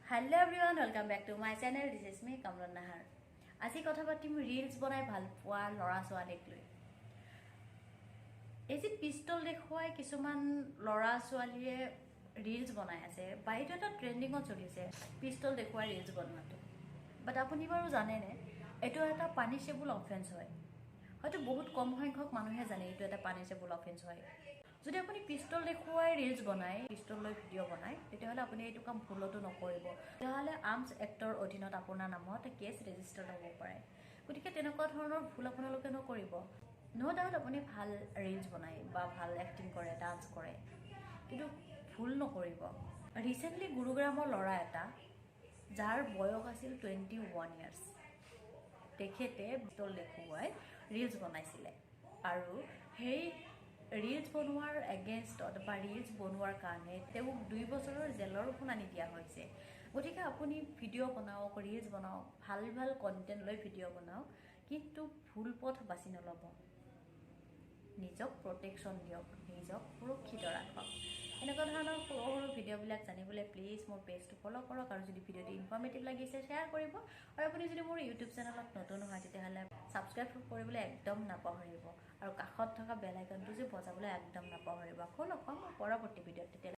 Hello everyone, welcome back to my channel. This is me, Kamran Nahar. আজি কথা পাতিম reels বনাই ভাল পোৱা লৰা ছোৱালীক লৈ। এই যে পিস্তল দেখুৱাই কিছুমান লৰা ছোৱালীয়ে ৰিলস বনাই আছে, বাইটো এটা ট্ৰেন্ডিংত চলিছে পিস্তল দেখুৱাই ৰিলস বনোৱাটো। বাট আপুনি বাৰু জানে নে এটো এটা পানিশেবল অফেন্স হয়? হয়তো বহুত কম সংখ্যক মানুহে জানে এটো এটা পানিশেবল অফেন্স হয়। যদি আপুনি পিস্তল দেখুৱাই ৰিলস বনাই, পিস্তল লৈ ভিডিও বনাই, তেতিয়াহলে আপুনি এইটো কাম ভুলতো নকৰিব। তেতিয়াহলে আৰ্মছ এক্টৰ অধীনত আপোনাৰ নামত কেছ ৰেজিষ্টাৰ হ'ব পাৰে। গতিকে তেনেকুৱা ধৰণৰ ভুল আপোনালোকে নকৰিব। নো ডাউট আপুনি ভাল ৰিলস বনাই বা ভাল এক্টিং কৰে, ডান্স কৰে, কিন্তু ভুল নকৰিব। ৰিসেন্টলি গুৰুগ্ৰামৰ ল'ৰা এটা যাৰ বয়স আছিল 21 ইয়াৰ্স, তেখেতে পিস্তল দেখুৱাই ৰিলস বনাইছিলে আৰু সেই ৰিলস বনোৱাৰ এগেইনষ্টত বা ৰিলস বনোৱাৰ কাৰণে তেওঁক 2 বছৰৰ জেলৰ শুনানি দিয়া হৈছে। গতিকে আপুনি ভিডিঅ' বনাওক, ৰিলস বনাওক, ভাল ভাল কণ্টেণ্ট লৈ ভিডিঅ' বনাওক, কিন্তু ভুল পথ বাছি নল'ব। নিজক প্ৰটেকশ্যন দিয়ক, নিজক সুৰক্ষিত ৰাখক। এনেকুৱা ধৰণৰ সৰু সৰু ভিডিঅ'বিলাক জানিবলৈ প্লিজ মোৰ পেজটো ফ'ল' কৰক, আৰু যদি ভিডিঅ'টো ইনফৰ্মেটিভ লাগিছে শ্বেয়াৰ কৰিব। আৰু আপুনি যদি মোৰ ইউটিউব চেনেলত নতুন হয় তেতিয়াহ'লে ছাবস্ক্ৰাইব কৰিবলৈ একদম নাপাহৰিব, আৰু কাষত থকা বেল আইকনটো যে বজাবলৈ একদম নাপাহৰিব। আকৌ লগ পাম পৰৱৰ্তী ভিডিঅ'ত।